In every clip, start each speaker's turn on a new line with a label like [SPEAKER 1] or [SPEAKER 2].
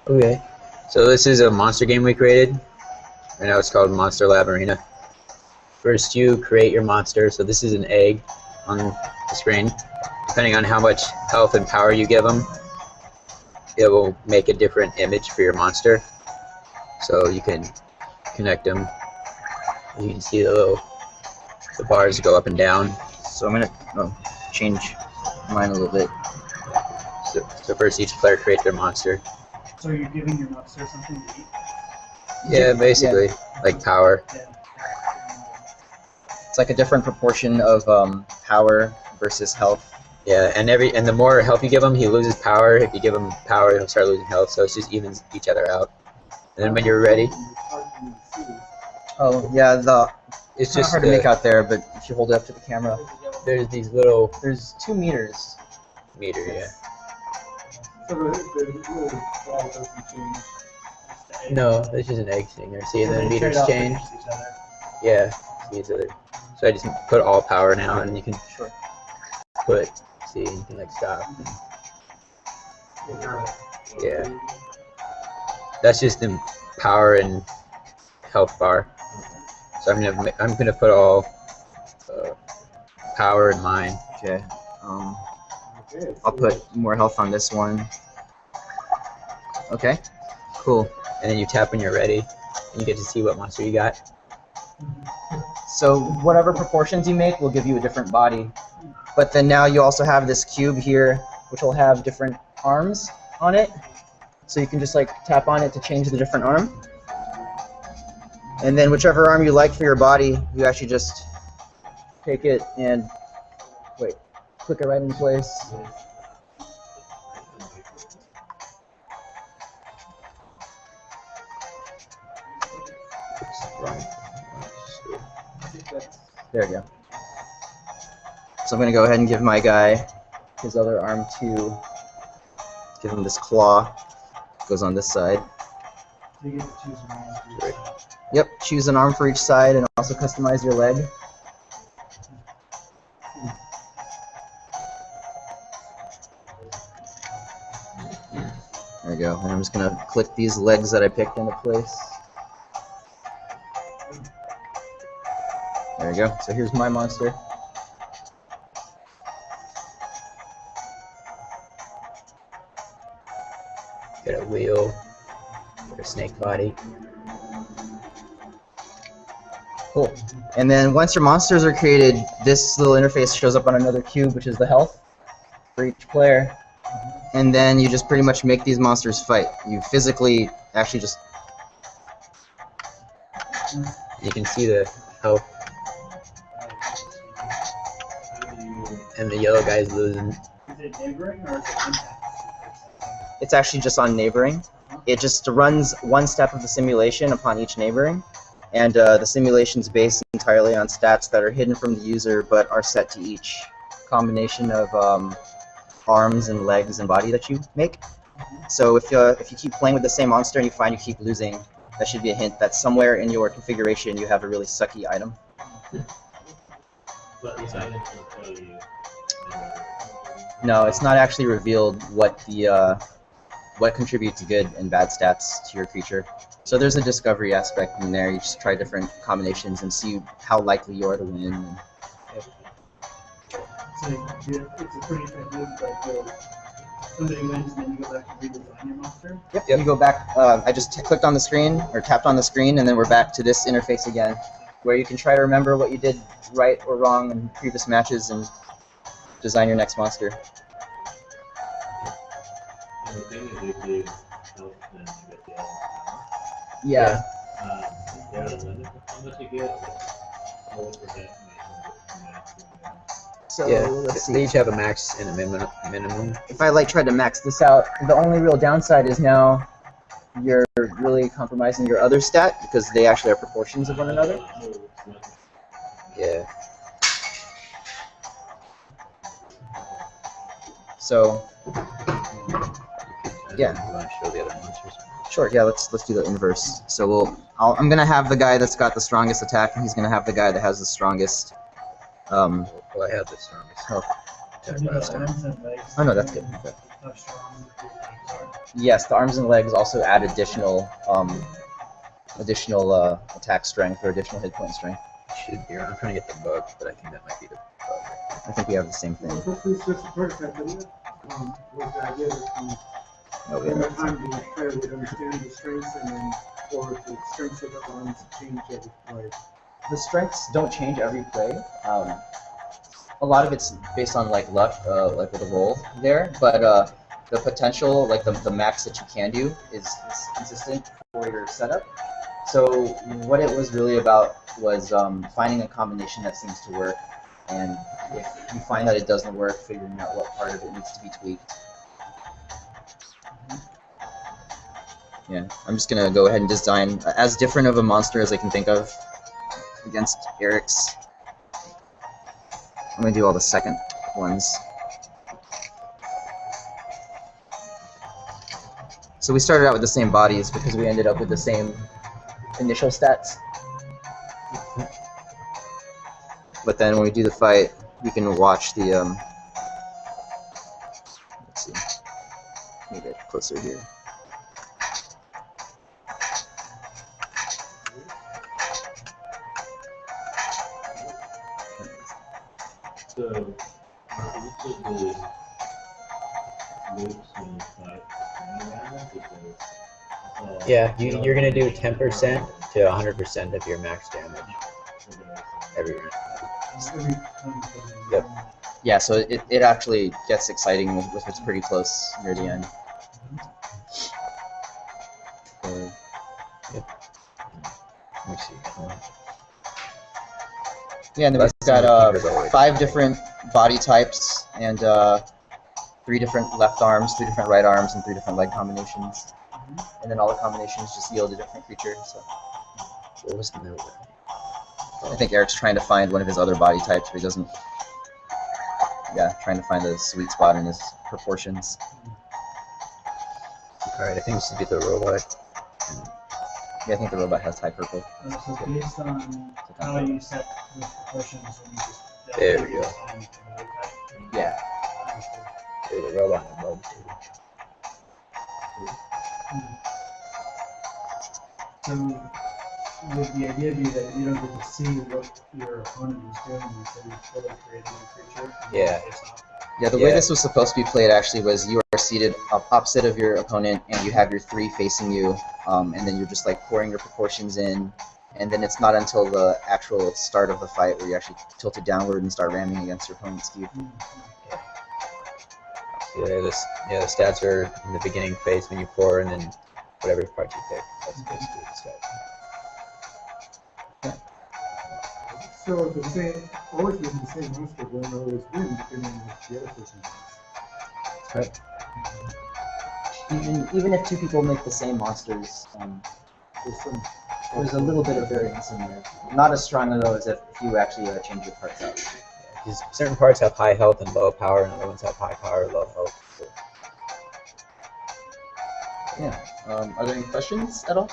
[SPEAKER 1] Okay. So this is a monster game we created. Right now it's called Monster Lab Arena. First you create your monster. So this is an egg on the screen. Depending on how much health and power you give them, it will make a different image for your monster. So you can connect them. You can see the bars go up and down.
[SPEAKER 2] So I'm gonna change mine a little bit.
[SPEAKER 1] So first each player creates their monster.
[SPEAKER 3] So you're giving your monster something to eat?
[SPEAKER 1] Yeah, basically, like power.
[SPEAKER 3] Yeah.
[SPEAKER 2] It's like a different proportion of power versus health.
[SPEAKER 1] Yeah, and the more health you give him, he loses power. If you give him power, he'll start losing health. So it just evens each other out. And then when you're ready,
[SPEAKER 2] Oh yeah,
[SPEAKER 1] it's
[SPEAKER 2] it's
[SPEAKER 1] just
[SPEAKER 2] hard to make out there, but if you hold it up to the camera,
[SPEAKER 1] there's these little
[SPEAKER 2] there's 2 meters.
[SPEAKER 1] meter. Yeah.
[SPEAKER 3] So the little ball doesn't change.
[SPEAKER 1] No, that's just an egg thing there. See, and
[SPEAKER 3] So
[SPEAKER 1] then
[SPEAKER 3] they
[SPEAKER 1] meters
[SPEAKER 3] trade off
[SPEAKER 1] change.
[SPEAKER 3] against each other.
[SPEAKER 1] Yeah, see each other. So I just put all power now, and you can
[SPEAKER 2] Sure.
[SPEAKER 1] put, see, you can like stop. Yeah. That's just the power and health bar. So I'm gonna put all power in mine.
[SPEAKER 2] Okay. I'll put more health on this one. Okay. Cool.
[SPEAKER 1] And then you tap when you're ready, and you get to see what monster you got.
[SPEAKER 2] So whatever proportions you make will give you a different body. But then now you also have this cube here, which will have different arms on it. So you can just like tap on it to change the different arm. And then whichever arm you like for your body, you actually just take it and click it right in place. There we go. So I'm going to go ahead and give my guy his other arm too. Give him this claw. Goes on this side.
[SPEAKER 3] So you get to choose one of these.
[SPEAKER 2] Yep, choose an arm for each side and also customize your leg. There we go. And I'm just going to click these legs that I picked into place. There we go. So here's my monster.
[SPEAKER 1] Got a wheel, got a snake body.
[SPEAKER 2] Cool. And then once your monsters are created, this little interface shows up on another cube, which is the health for each player. And then you just pretty much make these monsters fight. You physically actually just...
[SPEAKER 1] You can see the health, and the yellow guy's losing.
[SPEAKER 3] Is it neighboring or is it impact?
[SPEAKER 2] It's actually just on neighboring. It just runs one step of the simulation upon each neighboring. And the simulation's based entirely on stats that are hidden from the user but are set to each combination of arms and legs and body that you make. So if you keep playing with the same monster and you find you keep losing, that should be a hint that somewhere in your configuration you have a really sucky item. No, it's not actually revealed what contributes good and bad stats to your creature. So there's a discovery aspect in there. You just try different combinations and see how likely you are to win.
[SPEAKER 3] So it's a pretty effective, like somebody wins and then you go back and redesign your monster?
[SPEAKER 2] Yep. You go back, I just clicked on the screen, or tapped on the screen, and then we're back to this interface again, where you can try to remember what you did right or wrong in previous matches and design your next monster. Yeah. So
[SPEAKER 1] Yeah,
[SPEAKER 2] let's
[SPEAKER 1] they
[SPEAKER 2] see.
[SPEAKER 1] each have a max and a minimum.
[SPEAKER 2] If I tried to max this out, the only real downside is now you're really compromising your other stat because they actually are proportions of one another.
[SPEAKER 1] Yeah.
[SPEAKER 2] So yeah.
[SPEAKER 1] You want to show the other monsters?
[SPEAKER 2] Sure, yeah, let's do the inverse. So I'm gonna have the guy that's got the strongest attack, and he's gonna have the guy that has the strongest.
[SPEAKER 1] Well, I have the strongest
[SPEAKER 2] Health.
[SPEAKER 1] attack last time.
[SPEAKER 3] Arms and legs.
[SPEAKER 2] Oh no, that's good. Okay.
[SPEAKER 3] have strong legs are.
[SPEAKER 2] Yes, the arms and legs also add additional attack strength or additional hit point strength.
[SPEAKER 1] Should be. I'm trying to get the bug, but I think that might be the bug.
[SPEAKER 2] I think we have the same thing.
[SPEAKER 3] Hopefully it's just a prototype, isn't it? Was the idea that
[SPEAKER 2] No, we
[SPEAKER 3] in the
[SPEAKER 2] have
[SPEAKER 3] time the player would understand the strengths and then, or the strengths of the arms change every play.
[SPEAKER 2] The strengths don't change every play. A lot of it's based on like luck, like with a roll there, but the potential, like the max that you can do, is consistent for your setup. So what it was really about was finding a combination that seems to work, and if you find that it doesn't work, figuring out what part of it needs to be tweaked. Yeah, I'm just gonna go ahead and design as different of a monster as I can think of against Eric's. I'm gonna do all the second ones. So we started out with the same bodies because we ended up with the same initial stats. But then when we do the fight, we can watch the let's see. Let me get closer here.
[SPEAKER 4] So, each of the loops and
[SPEAKER 1] Yeah, you're gonna do 10% to 100% of your max damage every round. Yep.
[SPEAKER 2] Yeah, so it actually gets exciting if it's pretty close near the end. So,
[SPEAKER 1] Let me see.
[SPEAKER 2] yeah, and then we've got 5 different body types and 3 different left arms, 3 different right arms, and 3 different leg combinations. And then all the combinations just yield a different creature. So
[SPEAKER 1] What was the note?
[SPEAKER 2] I think Eric's trying to find one of his other body types, but he doesn't. Yeah, trying to find a sweet spot in his proportions.
[SPEAKER 1] Alright, I think we should get the robot.
[SPEAKER 2] Yeah, I think the robot has high purple.
[SPEAKER 3] So based on how you set the proportions, and you just
[SPEAKER 1] There we go.
[SPEAKER 3] assign to the type.
[SPEAKER 2] Yeah.
[SPEAKER 1] There's a robot and a bug too.
[SPEAKER 3] So would the idea be that you don't get to see what your opponent is doing until you fully creating a creature?
[SPEAKER 1] Yeah.
[SPEAKER 2] Yeah, the way this was supposed to be played actually was you are seated opposite of your opponent, and you have your 3 facing you, and then you're just like pouring your proportions in, and then it's not until the actual start of the fight where you actually tilt it downward and start ramming against your opponent's cube.
[SPEAKER 1] Yeah, the stats are in the beginning phase when you pour, and then whatever part you pick. That's basically the stats.
[SPEAKER 3] So the same, always being the same monster won't always win depending on what the other person does.
[SPEAKER 1] Right.
[SPEAKER 2] Even if 2 people make the same monsters, there's a little bit of variance in there. Not as strong though as if you actually change your parts out.
[SPEAKER 1] Because certain parts have high health and low power, and other ones have high power and low health. So.
[SPEAKER 2] Yeah. Are there any questions at all?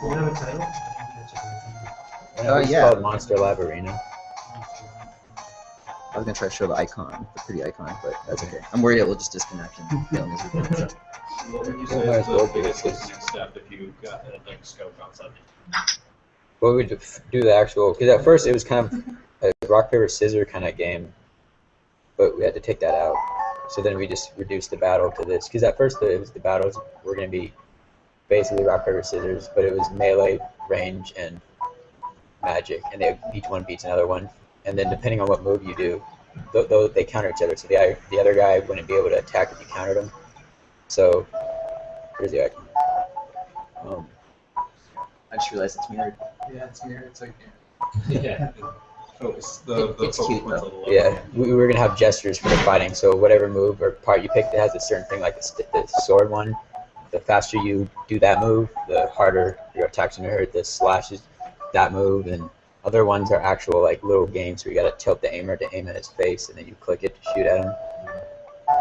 [SPEAKER 3] Do you have a title?
[SPEAKER 1] It's
[SPEAKER 2] yeah.
[SPEAKER 1] called Monster Lab Arena.
[SPEAKER 2] I was gonna try to show the icon, the pretty icon, but that's okay. I'm worried it will just disconnect and fail miserably. So.
[SPEAKER 4] what would you
[SPEAKER 1] It
[SPEAKER 4] say
[SPEAKER 1] might
[SPEAKER 4] is
[SPEAKER 1] as well
[SPEAKER 4] the
[SPEAKER 1] be.
[SPEAKER 4] biggest next step if you got like a scope on something?
[SPEAKER 1] Well, we would do the actual, because at first it was kind of a rock, paper, scissors kind of game, but we had to take that out. So then we just reduced the battle to this, because at first the battles were going to be basically rock, paper, scissors, but it was melee, range, and magic, and each one beats another one. And then depending on what move you do, they counter each other. So the other guy wouldn't be able to attack if you countered him. So here's the icon.
[SPEAKER 2] I just realized it's mirrored.
[SPEAKER 5] Yeah, it's mirrored. It's like
[SPEAKER 4] Yeah. Focus. The
[SPEAKER 2] It's
[SPEAKER 4] focal
[SPEAKER 2] cute,
[SPEAKER 4] point's
[SPEAKER 2] though.
[SPEAKER 4] a little
[SPEAKER 1] Yeah, we were gonna have gestures for the fighting. So whatever move or part you pick that has a certain thing, like the sword one, the faster you do that move, the harder your attacks gonna hurt. The slashes, that move, and other ones are actual like little games where you gotta tilt the aimer to aim at his face, and then you click it to shoot at him.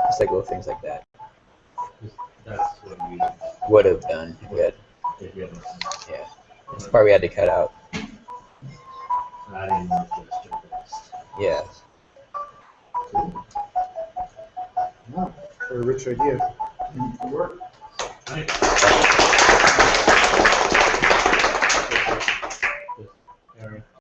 [SPEAKER 1] Just like little things like that.
[SPEAKER 4] That's what we
[SPEAKER 1] Would have done if we had.
[SPEAKER 4] if we had
[SPEAKER 1] Yeah, this part we had to cut out.
[SPEAKER 4] adding more gesture based.
[SPEAKER 1] Yeah.
[SPEAKER 4] Cool.
[SPEAKER 3] No. a rich idea.
[SPEAKER 4] Right.